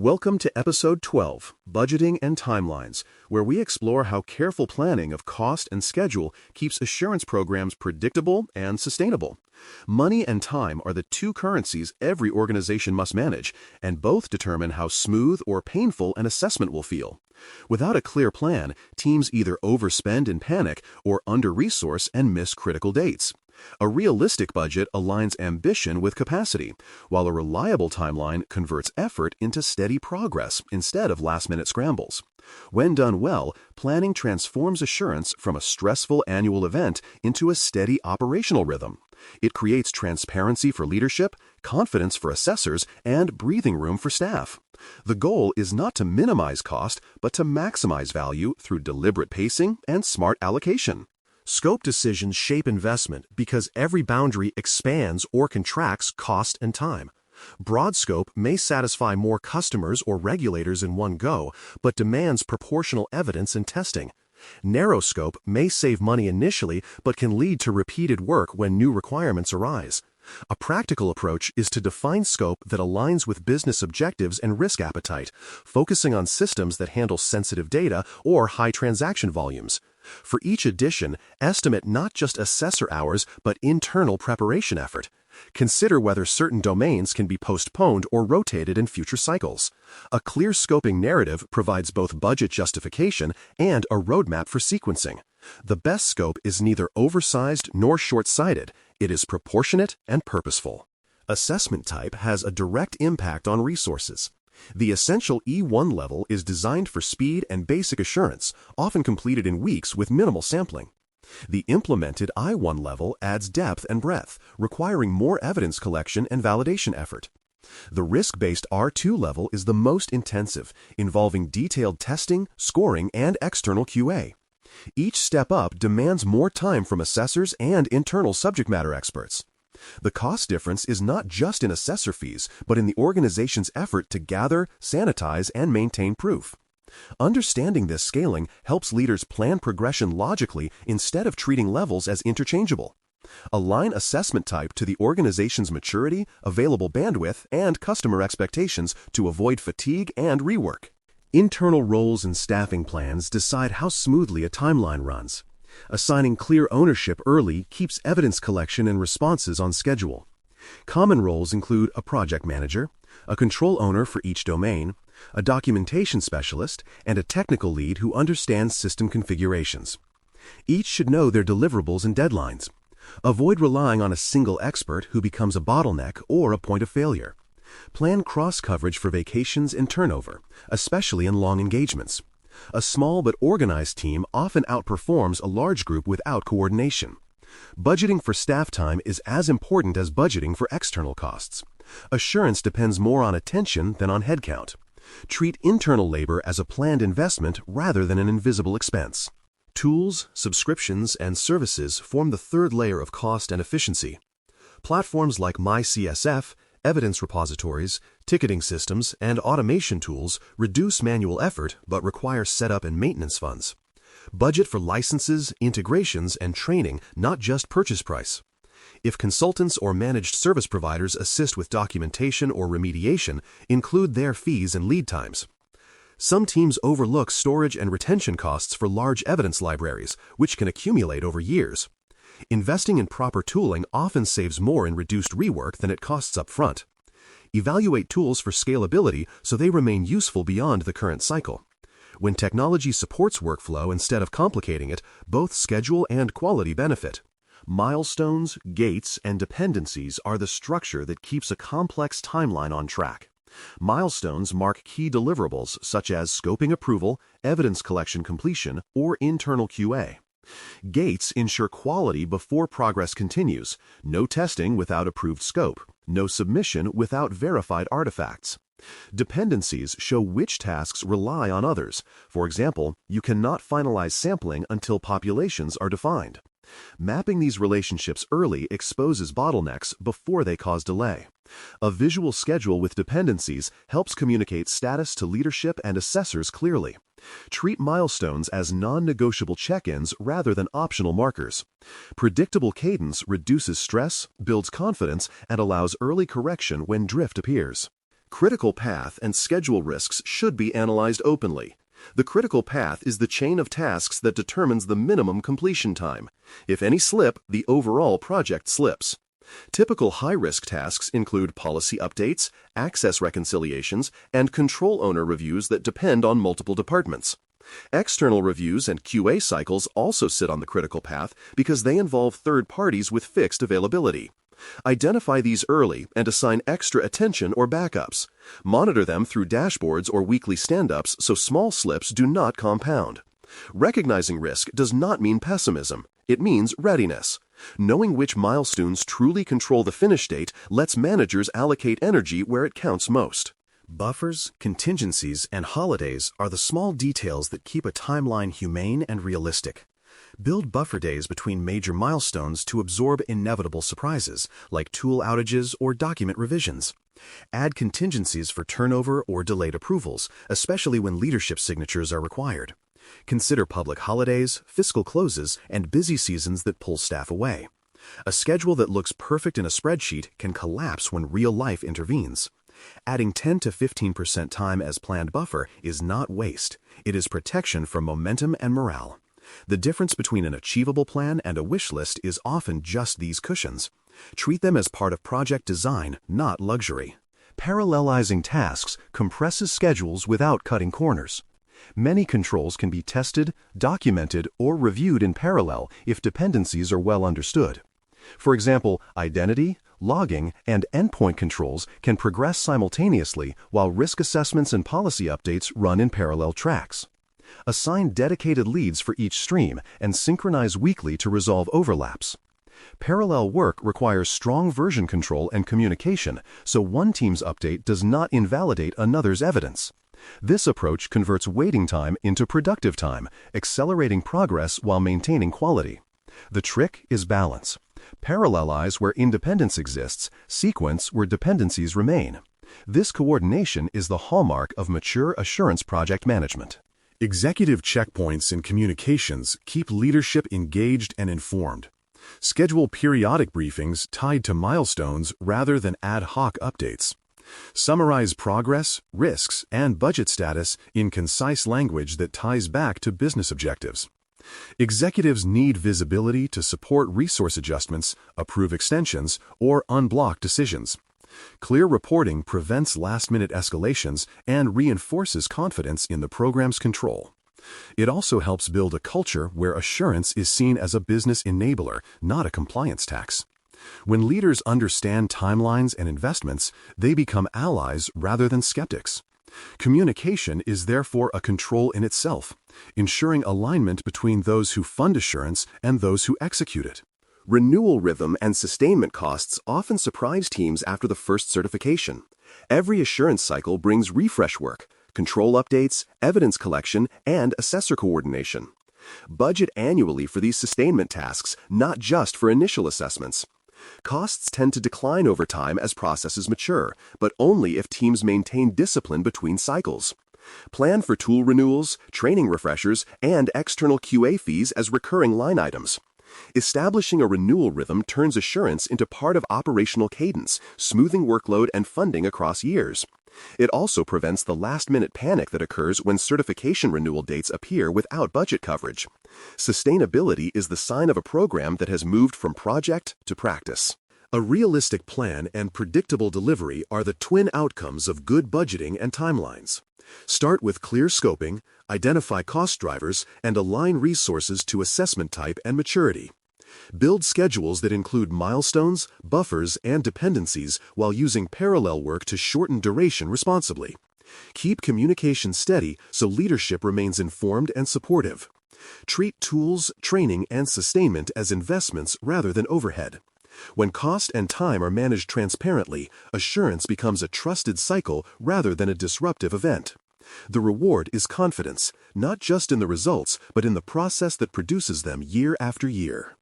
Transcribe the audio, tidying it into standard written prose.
Welcome to Episode 12, Budgeting and Timelines, where we explore how careful planning of cost and schedule keeps assurance programs predictable and sustainable. Money and time are the two currencies every organization must manage, and both determine how smooth or painful an assessment will feel. Without a clear plan, teams either overspend in panic or under-resource and miss critical dates. A realistic budget aligns ambition with capacity, while a reliable timeline converts effort into steady progress instead of last-minute scrambles. When done well, planning transforms assurance from a stressful annual event into a steady operational rhythm. It creates transparency for leadership, confidence for assessors, and breathing room for staff. The goal is not to minimize cost, but to maximize value through deliberate pacing and smart allocation. Scope decisions shape investment because every boundary expands or contracts cost and time. Broad scope may satisfy more customers or regulators in one go, but demands proportional evidence and testing. Narrow scope may save money initially, but can lead to repeated work when new requirements arise. A practical approach is to define scope that aligns with business objectives and risk appetite, focusing on systems that handle sensitive data or high transaction volumes. For each edition, estimate not just assessor hours, but internal preparation effort. Consider whether certain domains can be postponed or rotated in future cycles. A clear scoping narrative provides both budget justification and a roadmap for sequencing. The best scope is neither oversized nor short-sighted. It is proportionate and purposeful. Assessment type has a direct impact on resources. The essential E1 level is designed for speed and basic assurance, often completed in weeks with minimal sampling. The implemented I1 level adds depth and breadth, requiring more evidence collection and validation effort. The risk-based R2 level is the most intensive, involving detailed testing, scoring, and external QA. Each step up demands more time from assessors and internal subject matter experts. The cost difference is not just in assessor fees, but in the organization's effort to gather, sanitize, and maintain proof. Understanding this scaling helps leaders plan progression logically instead of treating levels as interchangeable. Align assessment type to the organization's maturity, available bandwidth, and customer expectations to avoid fatigue and rework. Internal roles and staffing plans decide how smoothly a timeline runs. Assigning clear ownership early keeps evidence collection and responses on schedule. Common roles include a project manager, a control owner for each domain, a documentation specialist, and a technical lead who understands system configurations. Each should know their deliverables and deadlines. Avoid relying on a single expert who becomes a bottleneck or a point of failure. Plan cross-coverage for vacations and turnover, especially in long engagements. A small but organized team often outperforms a large group without coordination. Budgeting for staff time is as important as budgeting for external costs. Assurance depends more on attention than on headcount. Treat internal labor as a planned investment rather than an invisible expense. Tools, subscriptions, and services form the third layer of cost and efficiency. Platforms like MyCSF, evidence repositories, ticketing systems, and automation tools reduce manual effort but require setup and maintenance funds. Budget for licenses, integrations, and training, not just purchase price. If consultants or managed service providers assist with documentation or remediation, include their fees and lead times. Some teams overlook storage and retention costs for large evidence libraries, which can accumulate over years. Investing in proper tooling often saves more in reduced rework than it costs up front. Evaluate tools for scalability so they remain useful beyond the current cycle. When technology supports workflow instead of complicating it, both schedule and quality benefit. Milestones, gates, and dependencies are the structure that keeps a complex timeline on track. Milestones mark key deliverables such as scoping approval, evidence collection completion, or internal QA. Gates ensure quality before progress continues, no testing without approved scope, no submission without verified artifacts. Dependencies show which tasks rely on others. For example, you cannot finalize sampling until populations are defined. Mapping these relationships early exposes bottlenecks before they cause delay. A visual schedule with dependencies helps communicate status to leadership and assessors clearly. Treat milestones as non-negotiable check-ins rather than optional markers. Predictable cadence reduces stress, builds confidence, and allows early correction when drift appears. Critical path and schedule risks should be analyzed openly. The critical path is the chain of tasks that determines the minimum completion time. If any slip, the overall project slips. Typical high-risk tasks include policy updates, access reconciliations, and control owner reviews that depend on multiple departments. External reviews and QA cycles also sit on the critical path because they involve third parties with fixed availability. Identify these early and assign extra attention or backups. Monitor them through dashboards or weekly stand-ups so small slips do not compound. Recognizing risk does not mean pessimism. It means readiness. Knowing which milestones truly control the finish date lets managers allocate energy where it counts most. Buffers, contingencies, and holidays are the small details that keep a timeline humane and realistic. Build buffer days between major milestones to absorb inevitable surprises, like tool outages or document revisions. Add contingencies for turnover or delayed approvals, especially when leadership signatures are required. Consider public holidays, fiscal closes, and busy seasons that pull staff away. A schedule that looks perfect in a spreadsheet can collapse when real life intervenes. Adding 10 to 15% time as planned buffer is not waste. It is protection from momentum and morale. The difference between an achievable plan and a wish list is often just these cushions. Treat them as part of project design, not luxury. Parallelizing tasks compresses schedules without cutting corners. Many controls can be tested, documented, or reviewed in parallel if dependencies are well understood. For example, identity, logging, and endpoint controls can progress simultaneously while risk assessments and policy updates run in parallel tracks. Assign dedicated leads for each stream and synchronize weekly to resolve overlaps. Parallel work requires strong version control and communication, so one team's update does not invalidate another's evidence. This approach converts waiting time into productive time, accelerating progress while maintaining quality. The trick is balance. Parallelize where independence exists, sequence where dependencies remain. This coordination is the hallmark of mature assurance project management. Executive checkpoints and communications keep leadership engaged and informed. Schedule periodic briefings tied to milestones rather than ad hoc updates. Summarize progress, risks, and budget status in concise language that ties back to business objectives. Executives need visibility to support resource adjustments, approve extensions, or unblock decisions. Clear reporting prevents last-minute escalations and reinforces confidence in the program's control. It also helps build a culture where assurance is seen as a business enabler, not a compliance tax. When leaders understand timelines and investments, they become allies rather than skeptics. Communication is therefore a control in itself, ensuring alignment between those who fund assurance and those who execute it. Renewal rhythm and sustainment costs often surprise teams after the first certification. Every assurance cycle brings refresh work, control updates, evidence collection, and assessor coordination. Budget annually for these sustainment tasks, not just for initial assessments. Costs tend to decline over time as processes mature, but only if teams maintain discipline between cycles. Plan for tool renewals, training refreshers, and external QA fees as recurring line items. Establishing a renewal rhythm turns assurance into part of operational cadence, smoothing workload and funding across years. It also prevents the last-minute panic that occurs when certification renewal dates appear without budget coverage. Sustainability is the sign of a program that has moved from project to practice. A realistic plan and predictable delivery are the twin outcomes of good budgeting and timelines. Start with clear scoping, identify cost drivers, and align resources to assessment type and maturity. Build schedules that include milestones, buffers, and dependencies while using parallel work to shorten duration responsibly. Keep communication steady so leadership remains informed and supportive. Treat tools, training, and sustainment as investments rather than overhead. When cost and time are managed transparently, assurance becomes a trusted cycle rather than a disruptive event. The reward is confidence, not just in the results, but in the process that produces them year after year.